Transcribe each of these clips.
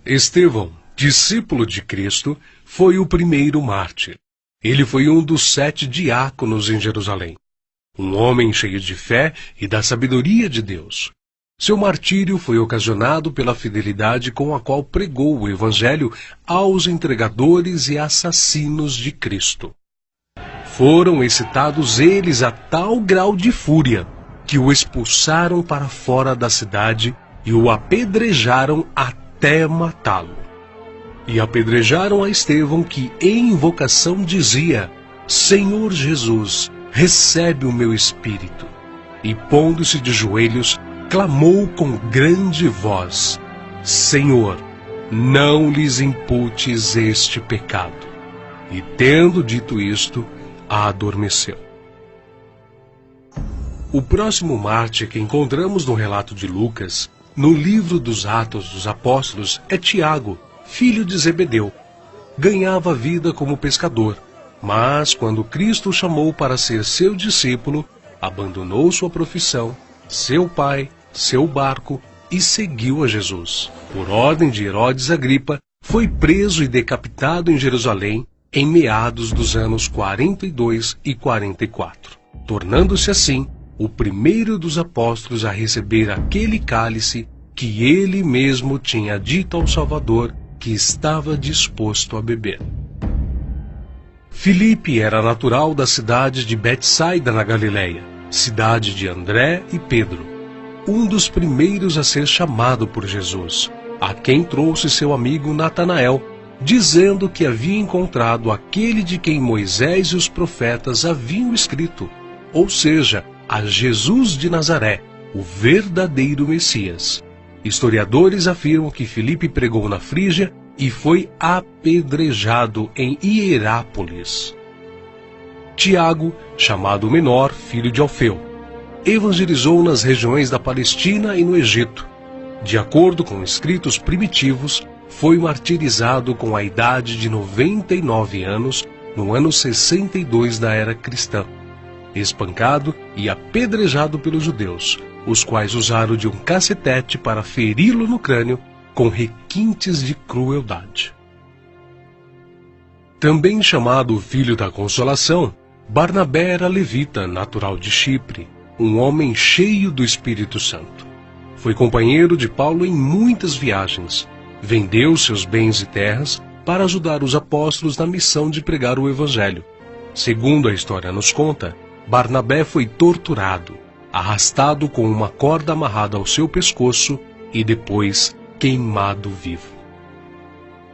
Estevão, discípulo de Cristo, foi o primeiro mártir. Ele foi um dos 7 diáconos em Jerusalém. Um homem cheio de fé e da sabedoria de Deus. Seu martírio foi ocasionado pela fidelidade com a qual pregou o Evangelho aos entregadores e assassinos de Cristo. Foram excitados eles a tal grau de fúria que o expulsaram para fora da cidade e o apedrejaram até matá-lo. E apedrejaram a Estevão, que em invocação dizia: Senhor Jesus, recebe o meu espírito. E pondo-se de joelhos, clamou com grande voz: Senhor, não lhes imputes este pecado. E tendo dito isto, adormeceu. O próximo mártir que encontramos no relato de Lucas, no livro dos Atos dos Apóstolos, é Tiago, filho de Zebedeu. Ganhava vida como pescador, mas quando Cristo o chamou para ser seu discípulo, abandonou sua profissão, seu pai, seu barco e seguiu a Jesus. Por ordem de Herodes Agripa, foi preso e decapitado em Jerusalém em meados dos anos 42 e 44, tornando-se assim o primeiro dos apóstolos a receber aquele cálice que ele mesmo tinha dito ao Salvador que estava disposto a beber. Filipe era natural da cidade de Betsaida na Galileia, cidade de André e Pedro, um dos primeiros a ser chamado por Jesus, a quem trouxe seu amigo Natanael, dizendo que havia encontrado aquele de quem Moisés e os profetas haviam escrito, ou seja, a Jesus de Nazaré, o verdadeiro Messias. Historiadores afirmam que Filipe pregou na Frígia e foi apedrejado em Hierápolis. Tiago, chamado Menor, filho de Alfeu, evangelizou nas regiões da Palestina e no Egito. De acordo com escritos primitivos, foi martirizado com a idade de 99 anos, no ano 62 da era cristã, espancado e apedrejado pelos judeus, os quais usaram de um cacetete para feri-lo no crânio com requintes de crueldade. Também chamado Filho da Consolação, Barnabé era levita, natural de Chipre, um homem cheio do Espírito Santo. Foi companheiro de Paulo em muitas viagens. Vendeu seus bens e terras para ajudar os apóstolos na missão de pregar o Evangelho. Segundo a história nos conta, Barnabé foi torturado, arrastado com uma corda amarrada ao seu pescoço e depois queimado vivo.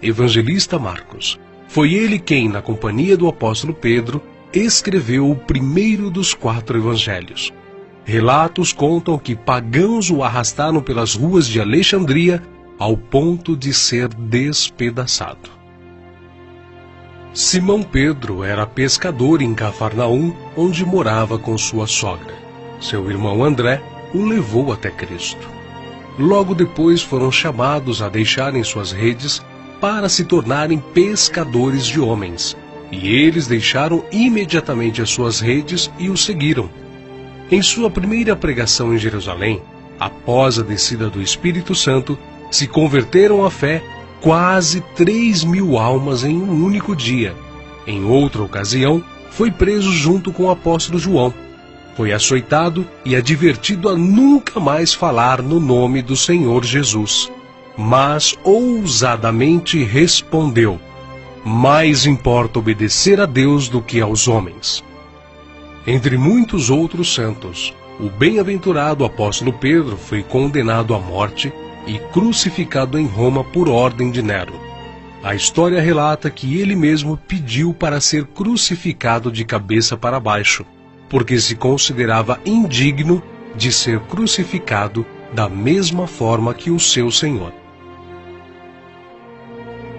Evangelista Marcos. Foi ele quem, na companhia do apóstolo Pedro, escreveu o primeiro dos 4 evangelhos. Relatos contam que pagãos o arrastaram pelas ruas de Alexandria ao ponto de ser despedaçado. Simão Pedro era pescador em Cafarnaum, onde morava com sua sogra. Seu irmão André o levou até Cristo. Logo depois foram chamados a deixarem suas redes para se tornarem pescadores de homens, e eles deixaram imediatamente as suas redes e o seguiram. Em sua primeira pregação em Jerusalém, após a descida do Espírito Santo, se converteram à fé quase 3.000 almas em um único dia. Em outra ocasião, foi preso junto com o apóstolo João. Foi açoitado e advertido a nunca mais falar no nome do Senhor Jesus. Mas ousadamente respondeu: mais importa obedecer a Deus do que aos homens. Entre muitos outros santos, o bem-aventurado apóstolo Pedro foi condenado à morte e crucificado em Roma por ordem de Nero. A história relata que ele mesmo pediu para ser crucificado de cabeça para baixo, porque se considerava indigno de ser crucificado da mesma forma que o seu Senhor.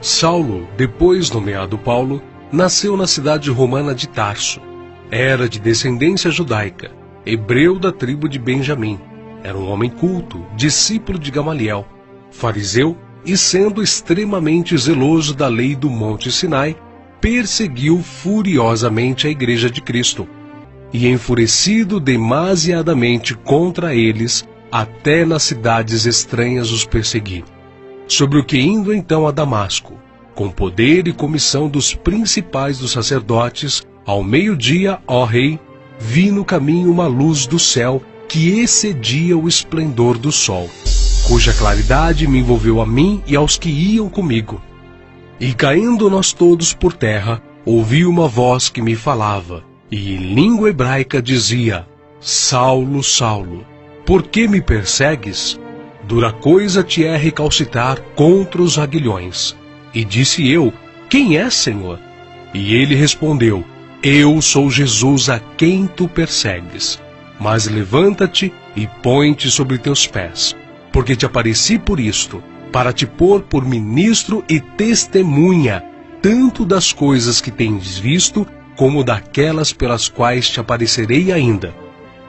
Saulo, depois nomeado Paulo, nasceu na cidade romana de Tarso. Era de descendência judaica, hebreu da tribo de Benjamim. Era um homem culto, discípulo de Gamaliel, fariseu, e sendo extremamente zeloso da lei do Monte Sinai, perseguiu furiosamente a Igreja de Cristo, e enfurecido demasiadamente contra eles, até nas cidades estranhas os perseguiu. sobre o que indo então a Damasco, com poder e comissão dos principais dos sacerdotes, ao meio-dia, ó rei, vi no caminho uma luz do céu que excedia o esplendor do sol, cuja claridade me envolveu a mim e aos que iam comigo. E caindo nós todos por terra, ouvi uma voz que me falava, e em língua hebraica dizia: Saulo, Saulo, por que me persegues? Dura coisa te é recalcitrar contra os aguilhões. E disse eu: Quem é, Senhor? E ele respondeu: Eu sou Jesus a quem tu persegues. Mas levanta-te e põe-te sobre teus pés, porque te apareci por isto, para te pôr por ministro e testemunha, tanto das coisas que tens visto, como daquelas pelas quais te aparecerei ainda.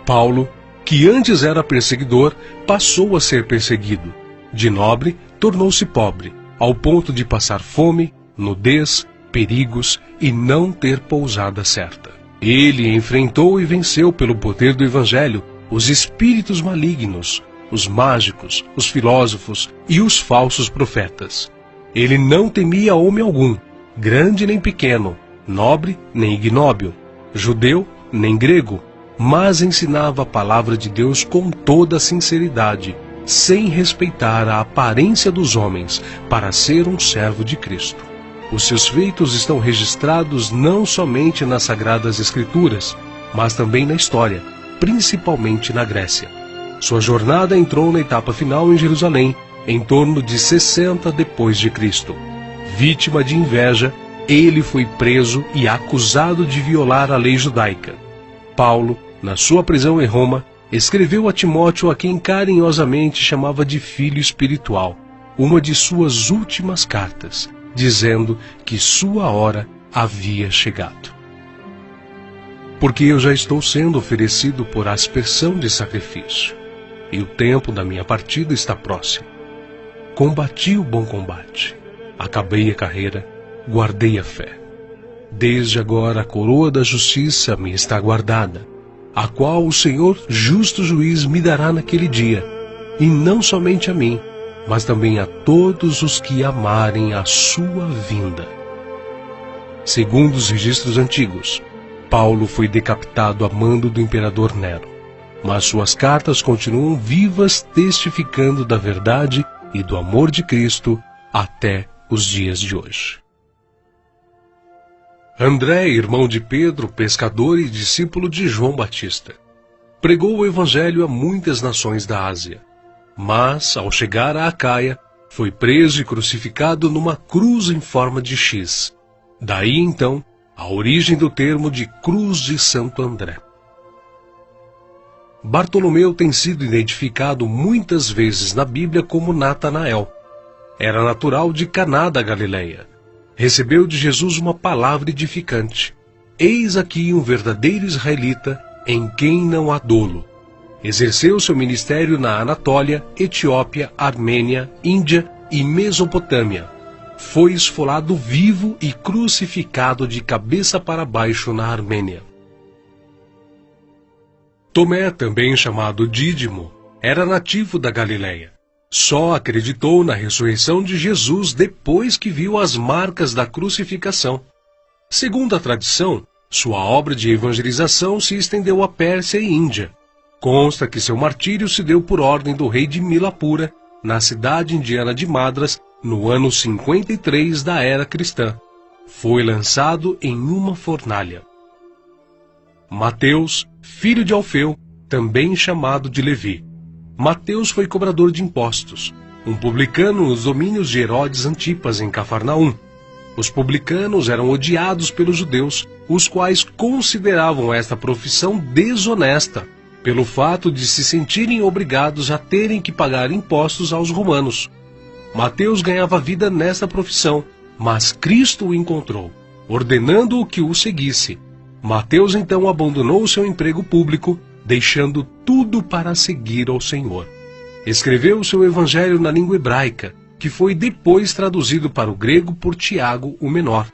Paulo, que antes era perseguidor, passou a ser perseguido. De nobre, tornou-se pobre, ao ponto de passar fome, nudez, perigos e não ter pousada certa. Ele enfrentou e venceu pelo poder do Evangelho os espíritos malignos, os mágicos, os filósofos e os falsos profetas. Ele não temia homem algum, grande nem pequeno, nobre nem ignóbil, judeu nem grego, mas ensinava a palavra de Deus com toda a sinceridade, sem respeitar a aparência dos homens, para ser um servo de Cristo. Os seus feitos estão registrados não somente nas Sagradas Escrituras, mas também na história, principalmente na Grécia. Sua jornada entrou na etapa final em Jerusalém, em torno de 60 depois de Cristo. Vítima de inveja, ele foi preso e acusado de violar a lei judaica. Paulo, na sua prisão em Roma, escreveu a Timóteo, a quem carinhosamente chamava de filho espiritual, uma de suas últimas cartas, dizendo que sua hora havia chegado. Porque eu já estou sendo oferecido por aspersão de sacrifício, e o tempo da minha partida está próximo. Combati o bom combate, acabei a carreira, guardei a fé. Desde agora a coroa da justiça me está guardada, a qual o Senhor justo juiz me dará naquele dia, e não somente a mim, mas também a todos os que amarem a sua vinda. Segundo os registros antigos, Paulo foi decapitado a mando do imperador Nero, mas suas cartas continuam vivas, testificando da verdade e do amor de Cristo até os dias de hoje. André, irmão de Pedro, pescador e discípulo de João Batista, pregou o Evangelho a muitas nações da Ásia, mas, ao chegar a Acaia, foi preso e crucificado numa cruz em forma de X. Daí, então, a origem do termo de Cruz de Santo André. Bartolomeu tem sido identificado muitas vezes na Bíblia como Natanael. Era natural de Caná da Galileia. Recebeu de Jesus uma palavra edificante. Eis aqui um verdadeiro israelita, em quem não há dolo. Exerceu seu ministério na Anatólia, Etiópia, Armênia, Índia e Mesopotâmia. Foi esfolado vivo e crucificado de cabeça para baixo na Armênia. Tomé, também chamado Dídimo, era nativo da Galileia. Só acreditou na ressurreição de Jesus depois que viu as marcas da crucificação. Segundo a tradição, sua obra de evangelização se estendeu à Pérsia e Índia. Consta que seu martírio se deu por ordem do rei de Milapura, na cidade indiana de Madras, no ano 53 da era cristã. Foi lançado em uma fornalha. Mateus, filho de Alfeu, também chamado de Levi. Mateus foi cobrador de impostos, um publicano nos domínios de Herodes Antipas, em Cafarnaum. Os publicanos eram odiados pelos judeus, os quais consideravam esta profissão desonesta, pelo fato de se sentirem obrigados a terem que pagar impostos aos romanos. Mateus ganhava vida nesta profissão, mas Cristo o encontrou, ordenando-o que o seguisse. Mateus então abandonou seu emprego público, deixando tudo para seguir ao Senhor. Escreveu seu evangelho na língua hebraica, que foi depois traduzido para o grego por Tiago o Menor.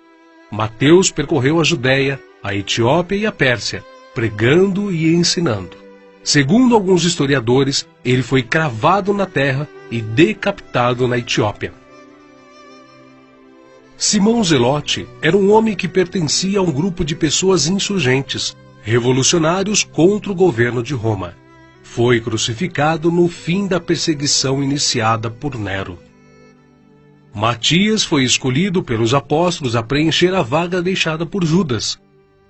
Mateus percorreu a Judéia, a Etiópia e a Pérsia, pregando e ensinando. Segundo alguns historiadores, ele foi cravado na terra e decapitado na Etiópia. Simão Zelote era um homem que pertencia a um grupo de pessoas insurgentes, revolucionários contra o governo de Roma. Foi crucificado no fim da perseguição iniciada por Nero. Matias foi escolhido pelos apóstolos a preencher a vaga deixada por Judas.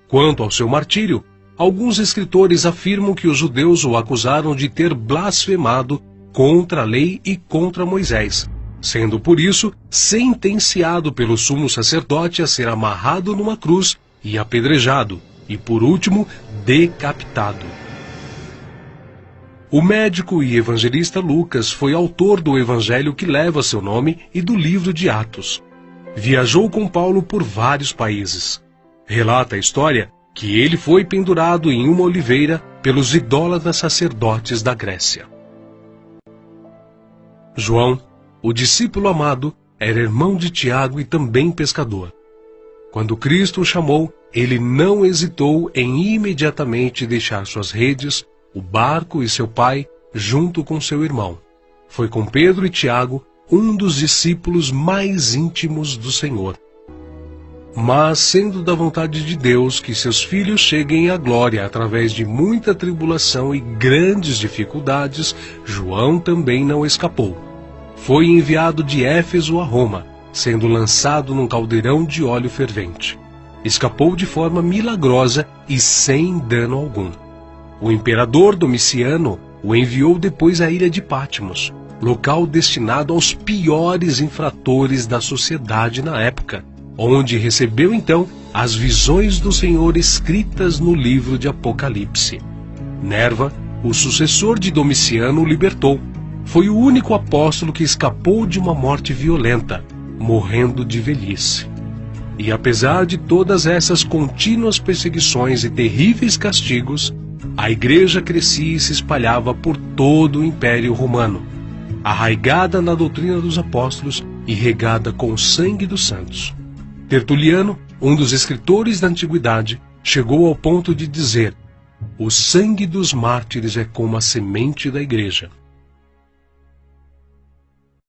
Quanto ao seu martírio, alguns escritores afirmam que os judeus o acusaram de ter blasfemado contra a lei e contra Moisés, sendo por isso sentenciado pelo sumo sacerdote a ser amarrado numa cruz e apedrejado, e por último, decapitado. O médico e evangelista Lucas foi autor do evangelho que leva seu nome e do livro de Atos. Viajou com Paulo por vários países. Relata a história que ele foi pendurado em uma oliveira pelos idólatras sacerdotes da Grécia. João, o discípulo amado, era irmão de Tiago e também pescador. Quando Cristo o chamou, ele não hesitou em imediatamente deixar suas redes, o barco e seu pai, junto com seu irmão. Foi com Pedro e Tiago, um dos discípulos mais íntimos do Senhor. Mas, sendo da vontade de Deus que seus filhos cheguem à glória através de muita tribulação e grandes dificuldades, João também não escapou. Foi enviado de Éfeso a Roma, sendo lançado num caldeirão de óleo fervente. Escapou de forma milagrosa e sem dano algum. O imperador Domiciano o enviou depois à ilha de Patmos, local destinado aos piores infratores da sociedade na época, onde recebeu então as visões do Senhor escritas no livro de Apocalipse. Nerva, o sucessor de Domiciano, o libertou. Foi o único apóstolo que escapou de uma morte violenta, morrendo de velhice. E apesar de todas essas contínuas perseguições e terríveis castigos, a igreja crescia e se espalhava por todo o Império Romano, arraigada na doutrina dos apóstolos e regada com o sangue dos santos. Tertuliano, um dos escritores da antiguidade, chegou ao ponto de dizer: "O sangue dos mártires é como a semente da igreja."